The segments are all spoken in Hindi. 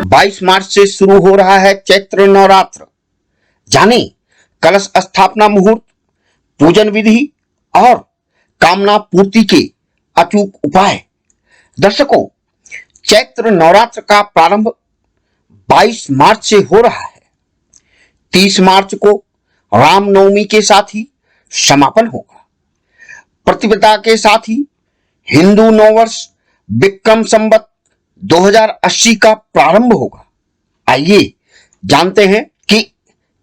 22 मार्च से शुरू हो रहा है चैत्र नवरात्र। जाने कलश स्थापना मुहूर्त, पूजन विधि और कामना पूर्ति के अचूक उपाय। दर्शकों, चैत्र नवरात्र का प्रारंभ 22 मार्च से हो रहा है। 30 मार्च को रामनवमी के साथ ही समापन होगा। प्रतिपदा के साथ ही हिंदू नववर्ष विक्रम संवत 2080 का प्रारंभ होगा। आइए जानते हैं कि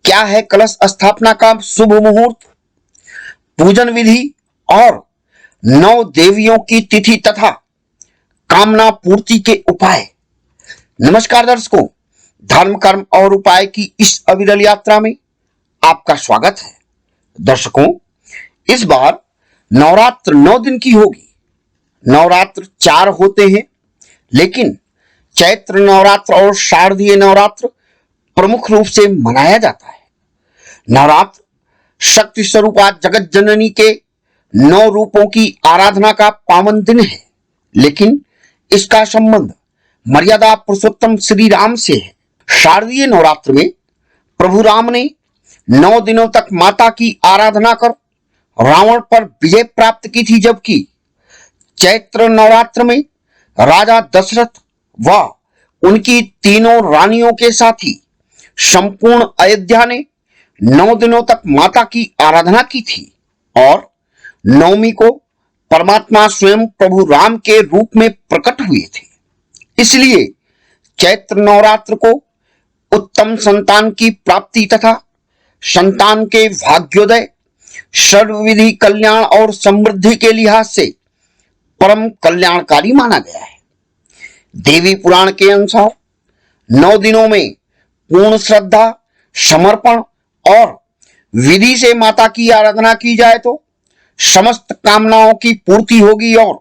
क्या है कलश स्थापना का शुभ मुहूर्त, पूजन विधि और 9 देवियों की तिथि तथा कामना पूर्ति के उपाय। नमस्कार दर्शकों, धर्म कर्म और उपाय की इस अविरल यात्रा में आपका स्वागत है। दर्शकों, इस बार नवरात्र 9 दिन की होगी। नवरात्र 4 होते हैं, लेकिन चैत्र नवरात्र और शारदीय नवरात्र प्रमुख रूप से मनाया जाता है। नवरात्र शक्ति स्वरूपा जगत जननी के 9 रूपों की आराधना का पावन दिन है, लेकिन इसका संबंध मर्यादा पुरुषोत्तम श्री राम से है। शारदीय नवरात्र में प्रभु राम ने 9 दिनों तक माता की आराधना कर रावण पर विजय प्राप्त की थी, जबकि चैत्र नवरात्र में राजा दशरथ व उनकी तीनों रानियों के साथ ही संपूर्ण अयोध्या ने 9 दिनों तक माता की आराधना की थी और नवमी को परमात्मा स्वयं प्रभु राम के रूप में प्रकट हुए थे। इसलिए चैत्र नवरात्र को उत्तम संतान की प्राप्ति तथा संतान के भाग्योदय, सर्वविधि कल्याण और समृद्धि के लिहाज से परम कल्याणकारी माना गया है। देवी पुराण के अनुसार 9 दिनों में पूर्ण श्रद्धा, समर्पण और विधि से माता की आराधना की जाए तो समस्त कामनाओं की पूर्ति होगी और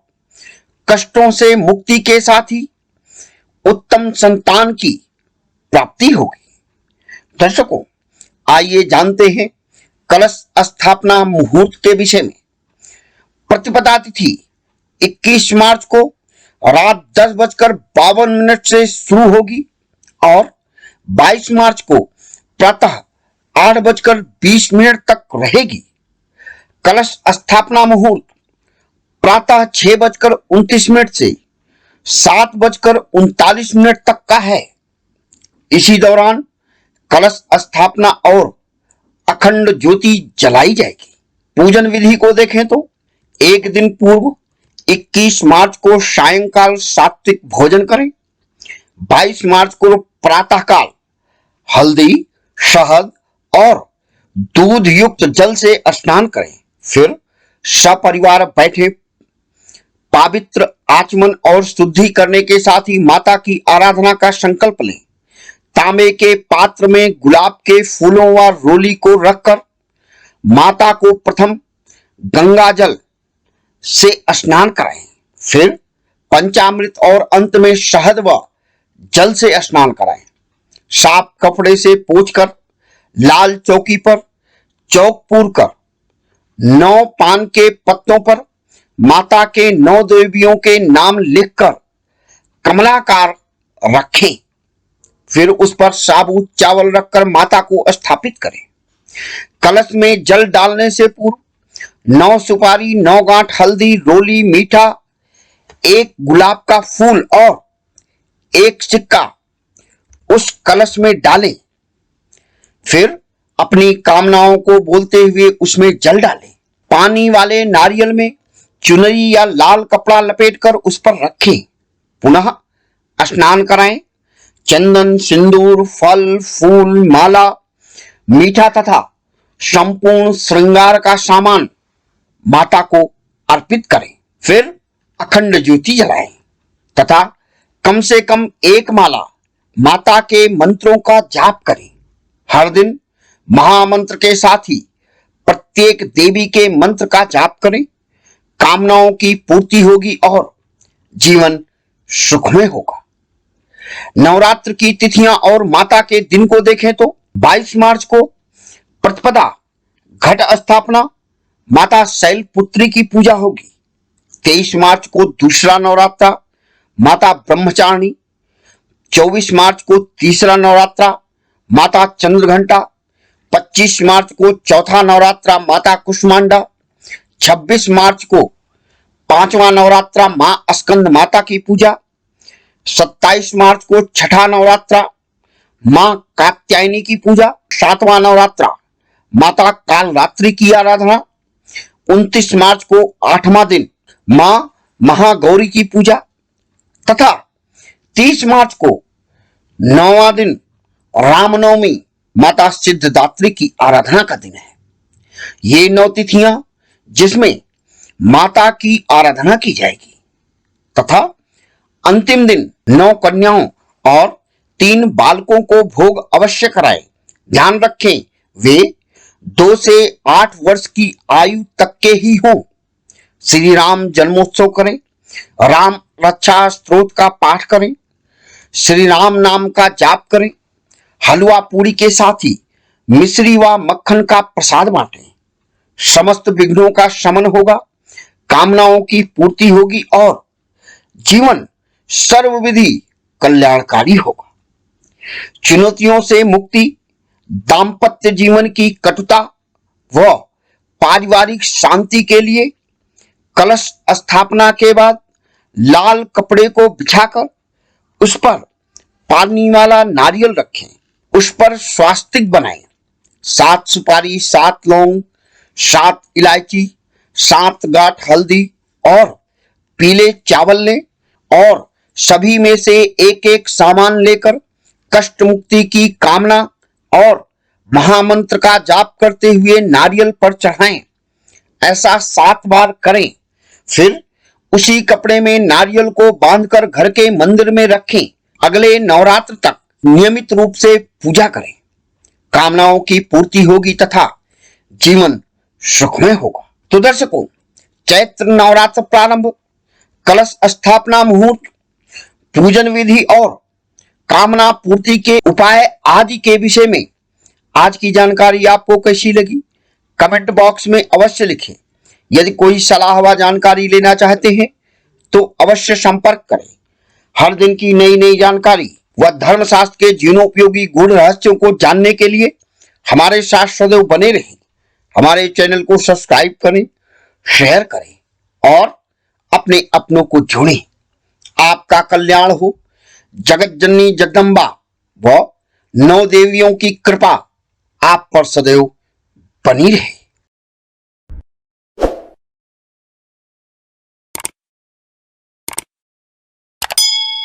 कष्टों से मुक्ति के साथ ही उत्तम संतान की प्राप्ति होगी। दर्शकों, आइए जानते हैं कलश स्थापना मुहूर्त के विषय में। प्रतिपदा तिथि 21 मार्च को रात 10:52 से शुरू होगी और 22 मार्च को प्रातः 8:20 तक रहेगी। कलश स्थापना मुहूर्त प्रातः 6:29 से 7:39 तक का है। इसी दौरान कलश स्थापना और अखंड ज्योति जलाई जाएगी। पूजन विधि को देखें तो एक दिन पूर्व 21 मार्च को सायंकाल सात्विक भोजन करें। 22 मार्च को प्रातःकाल हल्दी, शहद और दूध युक्त जल से स्नान करें। फिर सपरिवार बैठे पवित्र आचमन और शुद्धि करने के साथ ही माता की आराधना का संकल्प लें। तांबे के पात्र में गुलाब के फूलों व रोली को रखकर माता को प्रथम गंगा जल से स्नान कराएं, फिर पंचामृत और अंत में शहद व जल से स्नान कराएं। साफ कपड़े से पोंछकर लाल चौकी पर चौक पूर कर 9 पान के पत्तों पर माता के 9 देवियों के नाम लिखकर कमलाकार रखें। फिर उस पर साबुत चावल रखकर माता को स्थापित करें। कलश में जल डालने से पूर्व 9 सुपारी, 9 गांठ हल्दी, रोली, मीठा, 1 गुलाब का फूल और 1 सिक्का उस कलश में डालें। फिर अपनी कामनाओं को बोलते हुए उसमें जल डालें। पानी वाले नारियल में चुनरी या लाल कपड़ा लपेटकर उस पर रखें। पुनः स्नान कराएं। चंदन, सिंदूर, फल, फूल, माला, मीठा तथा संपूर्ण श्रृंगार का सामान माता को अर्पित करें। फिर अखंड ज्योति जलाएं तथा कम से कम 1 माला माता के मंत्रों का जाप करें। हर दिन महामंत्र के साथ ही प्रत्येक देवी के मंत्र का जाप करें। कामनाओं की पूर्ति होगी और जीवन सुखमय होगा। नवरात्र की तिथियां और माता के दिन को देखें तो 22 मार्च को प्रतिपदा घट स्थापना माता शैलपुत्री की पूजा होगी। 23 मार्च को दूसरा नवरात्र माता ब्रह्मचारिणी, 24 मार्च को तीसरा नवरात्रा माता चंद्रघंटा, 25 मार्च को चौथा नवरात्रा माता कुष्मांडा, 26 मार्च को पांचवा नवरात्रा मां स्कंद माता की पूजा, 27 मार्च को छठा नवरात्रा मां कात्यायनी की पूजा, 7वां नवरात्रा माता कालरात्रि की आराधना, 29 मार्च को 8वां दिन मां महागौरी की पूजा तथा 30 मार्च को 9वां दिन रामनवमी माता सिद्धदात्री की आराधना का दिन है। ये 9 तिथियां जिसमें माता की आराधना की जाएगी तथा अंतिम दिन 9 कन्याओं और 3 बालकों को भोग अवश्य कराएं। ध्यान रखें वे 2 से 8 वर्ष की आयु तक के ही हों। श्री राम जन्मोत्सव करें, राम रक्षा स्तोत्र का पाठ करें, श्री राम नाम का जाप करें, हलवा पूरी के साथ ही मिश्री व मक्खन का प्रसाद बांटें। समस्त विघ्नों का शमन होगा, कामनाओं की पूर्ति होगी और जीवन सर्वविधि कल्याणकारी होगा। चुनौतियों से मुक्ति, दाम्पत्य जीवन की कटुता व पारिवारिक शांति के लिए कलश स्थापना के बाद लाल कपड़े को बिछाकर उस पर पानी वाला नारियल रखें, उस पर स्वास्तिक बनाएं, 7 सुपारी, 7 लौंग, 7 इलायची, 7 गांठ हल्दी और पीले चावल लें और सभी में से एक एक सामान लेकर कष्ट मुक्ति की कामना और महामंत्र का जाप करते हुए नारियल पर चढ़ाएं। ऐसा 7 बार करें। फिर उसी कपड़े में नारियल को बांधकर घर के मंदिर में रखें। अगले नवरात्र तक नियमित रूप से पूजा करें। कामनाओं की पूर्ति होगी तथा जीवन सुखमय होगा। तो दर्शकों, चैत्र नवरात्र प्रारंभ, कलश स्थापना मुहूर्त, पूजन विधि और कामना पूर्ति के उपाय आदि के विषय में आज की जानकारी आपको कैसी लगी कमेंट बॉक्स में अवश्य लिखें। यदि कोई सलाह व जानकारी लेना चाहते हैं तो अवश्य संपर्क करें। हर दिन की नई नई जानकारी व धर्मशास्त्र के जीवनोपयोगी गूढ़ रहस्यों को जानने के लिए हमारे साथ सदैव बने रहें। हमारे चैनल को सब्सक्राइब करें, शेयर करें और अपने अपनों को जोड़ें। आपका कल्याण हो। जगत जननी जगदम्बा व 9 देवियों की कृपा आप पर सदैव बनी रहे।